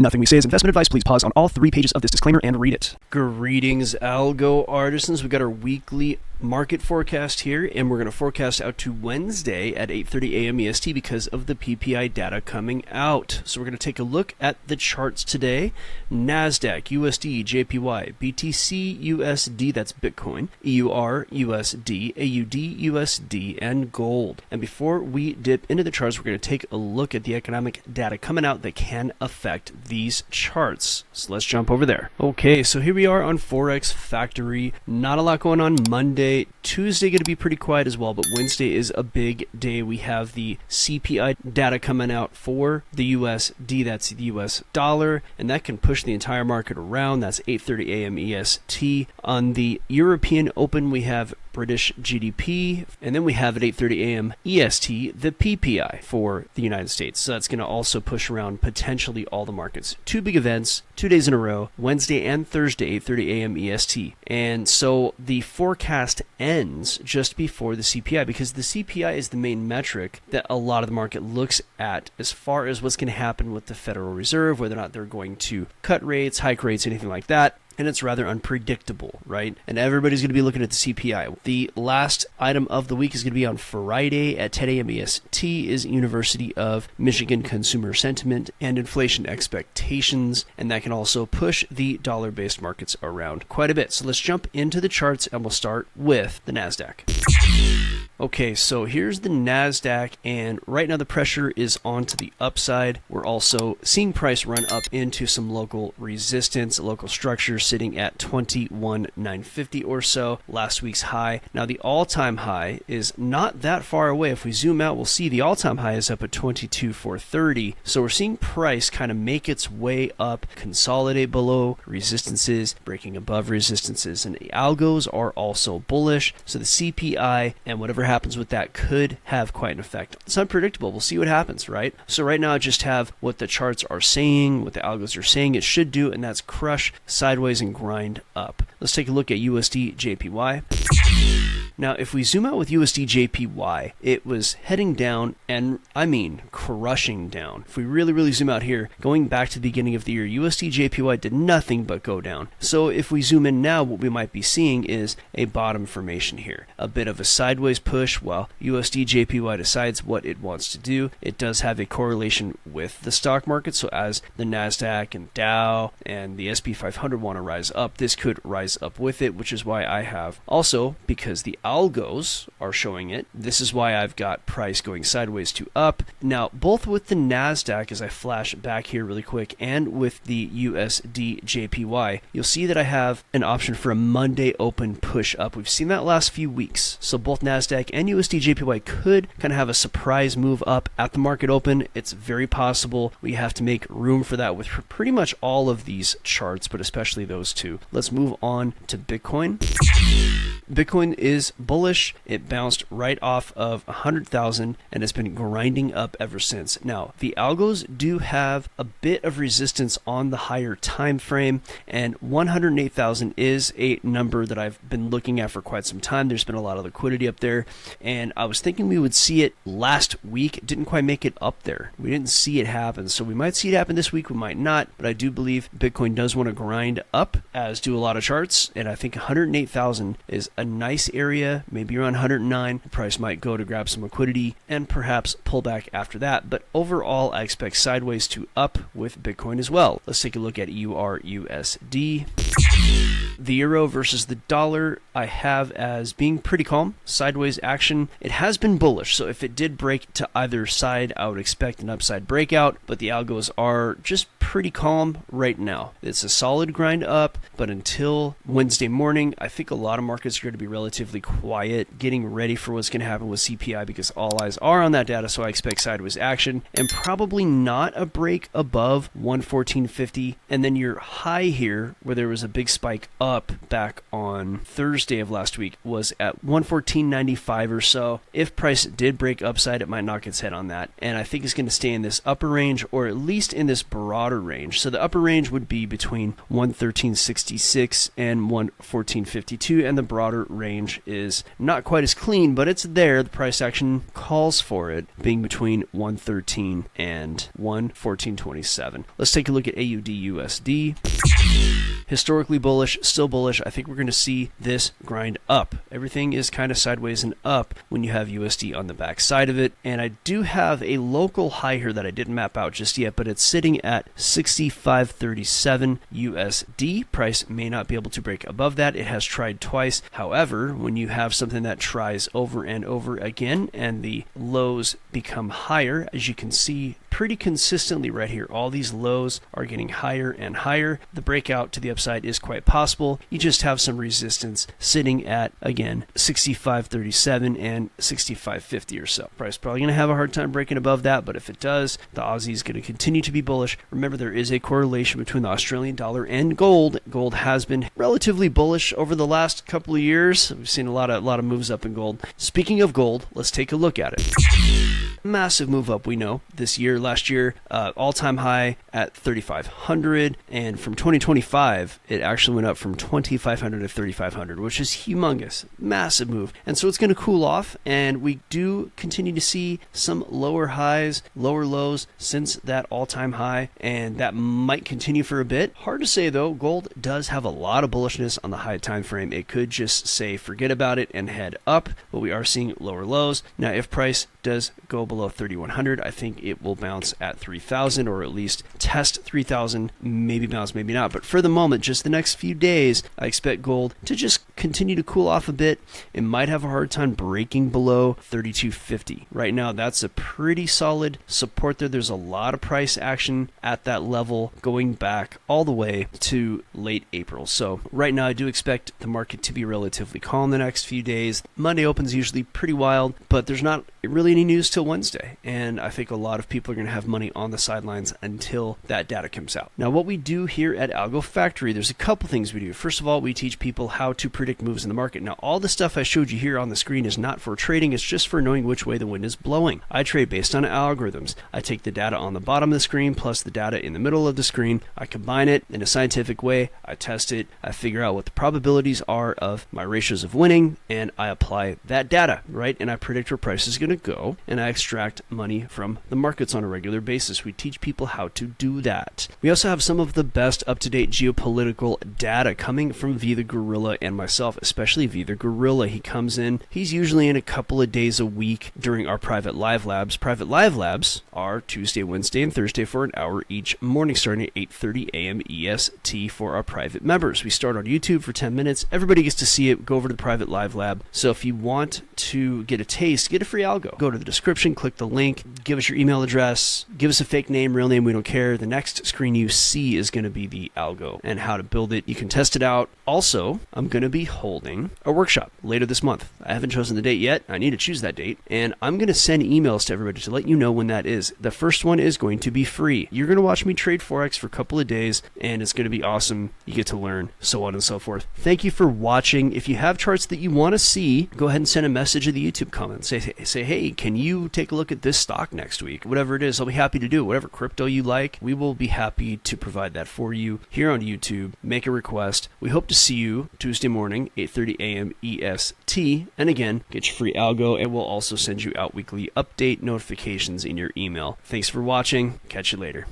Nothing we say is investment advice. Please pause on all 3 pages of this disclaimer and read it. Greetings, Algo artisans. We got our weekly market forecast here, and we're going to forecast out to Wednesday at 8:30 a.m. EST because of the PPI data coming out. So we're going to take a look at the charts today. Nasdaq, USDJPY, BTC, USD, that's Bitcoin, EURUSD, AUDUSD, and gold. And before we dip into the charts, we're going to take a look at the economic data coming out that can affect these charts. So let's jump over there. Okay, so here we are on Forex Factory. Not a lot going on Monday. Tuesday going to be pretty quiet as well, but Wednesday is a big day. We have the CPI data coming out for the USD, that's the US dollar, and that can push the entire market around. That's 8:30 a.m. EST. On the European Open, we have British GDP, and then we have at 8:30 a.m. EST the PPI for the United States. So that's going to also push around potentially all the markets. 2 big events, 2 days in a row, Wednesday and Thursday, 8:30 a.m. EST. And so the forecast ends just before the CPI, because the CPI is the main metric that a lot of the market looks at as far as what's going to happen with the Federal Reserve, whether or not they're going to cut rates, hike rates, anything like that. And it's rather unpredictable, right? And everybody's going to be looking at the CPI. The last item of the week is going to be on Friday at 10 a.m. EST is University of Michigan Consumer Sentiment and Inflation Expectations, and that can also push the dollar-based markets around quite a bit. So let's jump into the charts, and we'll start with the Nasdaq. Okay, so here's the Nasdaq, and right now the pressure is on to the upside. We're also seeing price run up into some local resistance, local structures sitting at 21,950 or so, last week's high. Now the all-time high is not that far away. If we zoom out, we'll see the all-time high is up at 22,430. So we're seeing price kind of make its way up, consolidate below resistances, breaking above resistances, and the algos are also bullish. So the CPI and whatever happens with that could have quite an effect. It's unpredictable. We'll see what happens, right? So right now I just have what the charts are saying, what the algos are saying it should do, and that's crush sideways and grind up. Let's take a look at USDJPY. Now, if we zoom out with USDJPY, it was heading down, and I mean crushing down. If we really zoom out here, going back to the beginning of the year, USDJPY did nothing but go down. So if we zoom in now, what we might be seeing is a bottom formation here. A bit of a sideways push while USDJPY decides what it wants to do. It does have a correlation with the stock market, so as the Nasdaq and Dow and the SP 500 want to rise up, this could rise up with it, which is why I have also, because the algos are showing it, this is why I've got price going sideways to up. Now, both with the Nasdaq, as I flash back here really quick, and with the USDJPY, you'll see that I have an option for a Monday open push up. We've seen that last few weeks. So both Nasdaq and USDJPY could kind of have a surprise move up at the market open. It's very possible. We have to make room for that with pretty much all of these charts, but especially those two. Let's move on to Bitcoin. Bitcoin is bullish. It bounced right off of 100,000 and has been grinding up ever since. Now, the algos do have a bit of resistance on the higher time frame, and 108,000 is a number that I've been looking at for quite some time. There's been a lot of liquidity up there, and I was thinking we would see it last week. It didn't quite make it up there. We didn't see it happen, so we might see it happen this week, we might not, but I do believe Bitcoin does want to grind up, as do a lot of charts, and I think 108,000 is a nice area, maybe around 109. The price might go to grab some liquidity and perhaps pull back after that, but overall I expect sideways to up with Bitcoin as well. Let's take a look at EURUSD. The euro versus the dollar I have as being pretty calm, sideways action. It has been bullish, so if it did break to either side, I would expect an upside breakout, but the algos are just pretty calm right now. It's a solid grind up, but until Wednesday morning, I think a lot of markets are going to be relatively quiet, getting ready for what's going to happen with CPI, because all eyes are on that data, so I expect sideways action, and probably not a break above 114.50, and then your high here, where there was was a big spike up back on Thursday of last week, was at 114.95 or so. If price did break upside, it might knock its head on that. And I think it's going to stay in this upper range, or at least in this broader range. So the upper range would be between 113.66 and 114.52, and the broader range is not quite as clean, but it's there. The price action calls for it being between 113 and 114.27. Let's take a look at AUDUSD. Historically bullish, still bullish. I think we're going to see this grind up. Everything is kind of sideways and up when you have USD on the back side of it. And I do have a local high here that I didn't map out just yet, but it's sitting at 65.37 USD. Price may not be able to break above that. It has tried twice. However, when you have something that tries over and over again and the lows become higher, as you can see pretty consistently right here, all these lows are getting higher and higher. The breakout to the upside is quite possible. You just have some resistance sitting at, again, 65.37 and 65.50 or so. Price probably going to have a hard time breaking above that, but if it does, the Aussie is going to continue to be bullish. Remember, there is a correlation between the Australian dollar and gold. Gold has been relatively bullish over the last couple of years. We've seen a lot of moves up in gold. Speaking of gold, let's take a look at it. Massive move up, we know, this year. Last year, all-time high at 3,500, and from 2025, it actually went up from 2,500 to 3,500, which is humongous, massive move. And so it's going to cool off, and we do continue to see some lower highs, lower lows since that all-time high, and that might continue for a bit. Hard to say though. Gold does have a lot of bullishness on the high time frame. It could just say forget about it and head up, but we are seeing lower lows. Now, if price does go below 3,100, I think it will bounce at 3,000, or at least test 3,000, maybe bounce, maybe not. But for the moment, just the next few days, I expect gold to just continue to cool off a bit. It might have a hard time breaking below 3,250. Right now, that's a pretty solid support there. There's a lot of price action at that level going back all the way to late April. So right now, I do expect the market to be relatively calm the next few days. Monday opens usually pretty wild, but there's not really any news till Wednesday. And I think a lot of people are going to have money on the sidelines until that data comes out. Now, what we do here at Algo Factory, there's a couple things we do. First of all, we teach people how to predict moves in the market. Now, all the stuff I showed you here on the screen is not for trading. It's just for knowing which way the wind is blowing. I trade based on algorithms. I take the data on the bottom of the screen plus the data in the middle of the screen. I combine it in a scientific way. I test it. I figure out what the probabilities are of my ratios of winning, and I apply that data, right? And I predict where price is going to go, and I extract money from the markets on a regular basis. We teach people how to do that. We also have some of the best up-to-date geopolitical data coming from V the Gorilla and myself, especially V the Gorilla. He comes in, he's usually in a couple of days a week during our private live labs. Private live labs are Tuesday, Wednesday, and Thursday for an hour each morning, starting at 8:30 a.m. EST for our private members. We start on YouTube for 10 minutes. Everybody gets to see it. Go over to the private live lab. So if you want to get a taste, get a free algo. Go to the description, click the link, give us your email address, give us a fake name, real name, we don't care. The next screen you see is going to be the algo and how to build it. You can test it out. Also, I'm going to be holding a workshop later this month. I haven't chosen the date yet. I need to choose that date. And I'm going to send emails to everybody to let you know when that is. The first one is going to be free. You're going to watch me trade Forex for a couple of days, and it's going to be awesome. You get to learn, so on and so forth. Thank you for watching. If you have charts that you want to see, go ahead and send a message in the YouTube comments. Say, hey, can you take a look at this stock next week? Whatever it is, I'll be happy to do. Whatever crypto you like, we will be happy to provide that for you here on YouTube. Make a request. We hope to see you Tuesday morning, 8:30 a.m. EST. And again, get your free algo, and we'll also send you out weekly update notifications in your email. Thanks for watching. Catch you later.